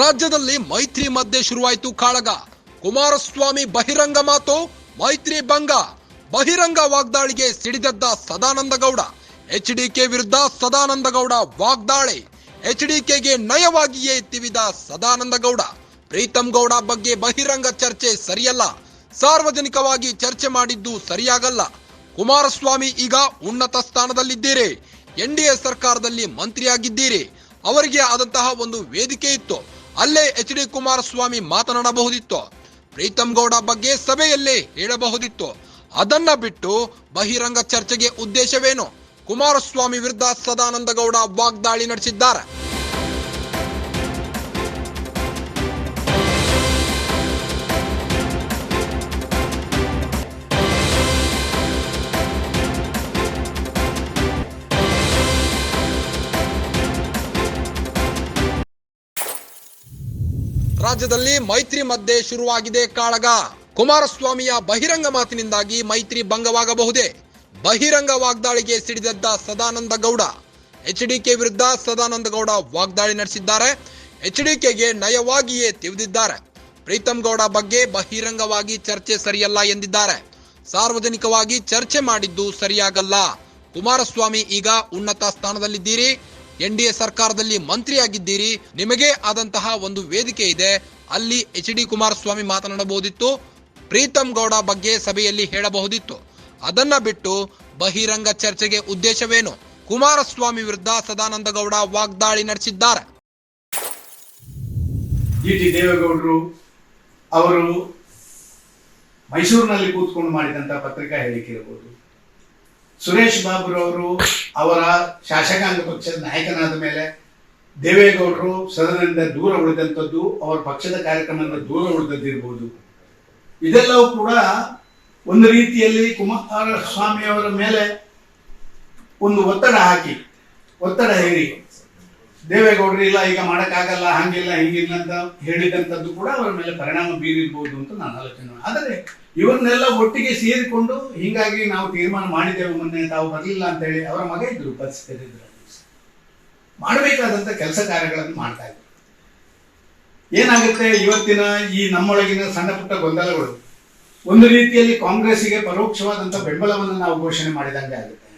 ರಾಜ್ಯದಲ್ಲಿ ಮೈತ್ರಿ ಮಧ್ಯೆ ಶುರುವಾಯಿತು ಕಾಳಗ. ಕುಮಾರಸ್ವಾಮಿ ಬಹಿರಂಗ ಮಾತು, ಮೈತ್ರಿ ಭಂಗ. ಬಹಿರಂಗ ವಾಗ್ದಾಳಿಗೆ ಸಿಡಿದೆದ್ದ ಸದಾನಂದಗೌಡ. ಎಚ್ಡಿಕೆ ವಿರುದ್ಧ ಸದಾನಂದಗೌಡ ವಾಗ್ದಾಳಿ. ಎಚ್ಡಿಕೆಗೆ ನಯವಾಗಿಯೇ ತಿವಿದ ಸದಾನಂದಗೌಡ. ಪ್ರೀತಂ ಗೌಡ ಬಗ್ಗೆ ಬಹಿರಂಗ ಚರ್ಚೆ ಸರಿಯಲ್ಲ, ಸಾರ್ವಜನಿಕವಾಗಿ ಚರ್ಚೆ ಮಾಡಿದ್ದು ಸರಿಯಾಗಲ್ಲ. ಕುಮಾರಸ್ವಾಮಿ ಈಗ ಉನ್ನತ ಸ್ಥಾನದಲ್ಲಿದ್ದೀರಿ, ಎನ್ಡಿಎ ಸರ್ಕಾರದಲ್ಲಿ ಮಂತ್ರಿಯಾಗಿದ್ದೀರಿ, ಅವರಿಗೆ ಆದಂತಹ ಒಂದು ವೇದಿಕೆ ಇತ್ತು, ಅಲ್ಲೇ ಎಚ್ ಡಿ ಕುಮಾರಸ್ವಾಮಿ ಮಾತನಾಡಬಹುದಿತ್ತು. ಪ್ರೀತಂ ಗೌಡ ಬಗ್ಗೆ ಸಭೆಯಲ್ಲೇ ಹೇಳಬಹುದಿತ್ತು. ಅದನ್ನ ಬಿಟ್ಟು ಬಹಿರಂಗ ಚರ್ಚೆಗೆ ಉದ್ದೇಶವೇನು? ಕುಮಾರಸ್ವಾಮಿ ವಿರುದ್ಧ ಸದಾನಂದಗೌಡ ವಾಗ್ದಾಳಿ ನಡೆಸಿದ್ದಾರೆ. ರಾಜ್ಯದಲ್ಲಿ ಮೈತ್ರಿ ಮಧ್ಯೆ ಶುರುವಾಗಿದೆ ಕಾಳಗ. ಕುಮಾರಸ್ವಾಮಿಯ ಬಹಿರಂಗ ಮಾತಿನಿಂದಾಗಿ ಮೈತ್ರಿ ಭಂಗವಾಗಬಹುದೇ? ಬಹಿರಂಗ ವಾಗ್ದಾಳಿಗೆ ಸಿಡಿದೆದ್ದ ಸದಾನಂದಗೌಡ. ಎಚ್ಡಿಕೆ ವಿರುದ್ಧ ಸದಾನಂದಗೌಡ ವಾಗ್ದಾಳಿ ನಡೆಸಿದ್ದಾರೆ. ಎಚ್ಡಿಕೆಗೆ ನಯವಾಗಿಯೇ ತಿವಿದಿದ್ದಾರೆ. ಪ್ರೀತಂ ಗೌಡ ಬಗ್ಗೆ ಬಹಿರಂಗವಾಗಿ ಚರ್ಚೆ ಸರಿಯಲ್ಲ ಎಂದಿದ್ದಾರೆ. ಸಾರ್ವಜನಿಕವಾಗಿ ಚರ್ಚೆ ಮಾಡಿದ್ದು ಸರಿಯಾಗಲ್ಲ. ಕುಮಾರಸ್ವಾಮಿ ಈಗ ಉನ್ನತ ಸ್ಥಾನದಲ್ಲಿದ್ದೀರಿ, ಎನ್ಡಿಎ ಸರ್ಕಾರದಲ್ಲಿ ಮಂತ್ರಿಯಾಗಿದ್ದೀರಿ, ನಿಮಗೆ ಆದಂತಹ ಒಂದು ವೇದಿಕೆ ಇದೆ, ಅಲ್ಲಿ ಎಚ್ ಡಿ ಕುಮಾರಸ್ವಾಮಿ ಮಾತನಾಡಬಹುದಿತ್ತು. ಪ್ರೀತಂ ಗೌಡ ಬಗ್ಗೆ ಸಭೆಯಲ್ಲಿ ಹೇಳಬಹುದಿತ್ತು. ಅದನ್ನ ಬಿಟ್ಟು ಬಹಿರಂಗ ಚರ್ಚೆಗೆ ಉದ್ದೇಶವೇನು? ಕುಮಾರಸ್ವಾಮಿ ವಿರುದ್ಧ ಸದಾನಂದಗೌಡ ವಾಗ್ದಾಳಿ ನಡೆಸಿದ್ದಾರೆ. ಜಿಟಿ ದೇವೇಗೌಡರು ಅವರು ಮೈಸೂರಿನಲ್ಲಿ ಕೂತ್ಕೊಂಡು ಮಾಡಿದಂತ ಪತ್ರಿಕಾ ಹೇಳಿಕೆ ಇರಬಹುದು, ಸುರೇಶ್ ಬಾಬುರವರು ಅವರ ಶಾಸಕಾಂಗ ಪಕ್ಷದ ನಾಯಕನಾದ ಮೇಲೆ ದೇವೇಗೌಡರು ಸದನದಿಂದ ದೂರ ಉಳಿದಂಥದ್ದು, ಅವರ ಪಕ್ಷದ ಕಾರ್ಯಕ್ರಮದಿಂದ ದೂರ ಉಳಿದದ್ದಿರ್ಬೋದು. ಇದೆಲ್ಲವೂ ಕೂಡ ಒಂದು ರೀತಿಯಲ್ಲಿ ಕುಮಾರಸ್ವಾಮಿ ಅವರ ಮೇಲೆ ಒಂದು ಒತ್ತಡ ಹೇರಿ ದೇವೇಗೌಡರು ಇಲ್ಲ ಈಗ ಮಾಡಕ್ಕಾಗಲ್ಲ, ಹಂಗಿಲ್ಲ ಹಿಂಗಿಲ್ಲ ಅಂತ ಹೇಳಿದಂಥದ್ದು ಕೂಡ ಅವರ ಮೇಲೆ ಪರಿಣಾಮ ಬೀರಿರ್ಬೋದು ಅಂತ ನಾನು ಆಲೋಚನೆ. ಆದರೆ ಇವರನ್ನೆಲ್ಲ ಒಟ್ಟಿಗೆ ಸೇರಿಕೊಂಡು ಹೀಗಾಗಿ ನಾವು ತೀರ್ಮಾನ ಮಾಡಿದ್ದೇವೆ, ಮೊನ್ನೆ ತಾವು ಬರಲಿಲ್ಲ ಅಂತ ಹೇಳಿ ಅವರ ಮಗ ಇದ್ರು ಉಪಸ್ಥಿತರಿದ್ರು, ಮಾಡಬೇಕಾದಂತ ಕೆಲಸ ಕಾರ್ಯಗಳನ್ನು ಮಾಡ್ತಾ ಇದ್ರು. ಏನಾಗುತ್ತೆ, ಇವತ್ತಿನ ಈ ನಮ್ಮೊಳಗಿನ ಸಣ್ಣ ಪುಟ್ಟ ಗೊಂದಲಗಳು ಒಂದು ರೀತಿಯಲ್ಲಿ ಕಾಂಗ್ರೆಸ್ಸಿಗೆ ಪರೋಕ್ಷವಾದಂತ ಬೆಂಬಲವನ್ನು ನಾವು ಘೋಷಣೆ ಮಾಡಿದಂಗೆ ಆಗುತ್ತೆ.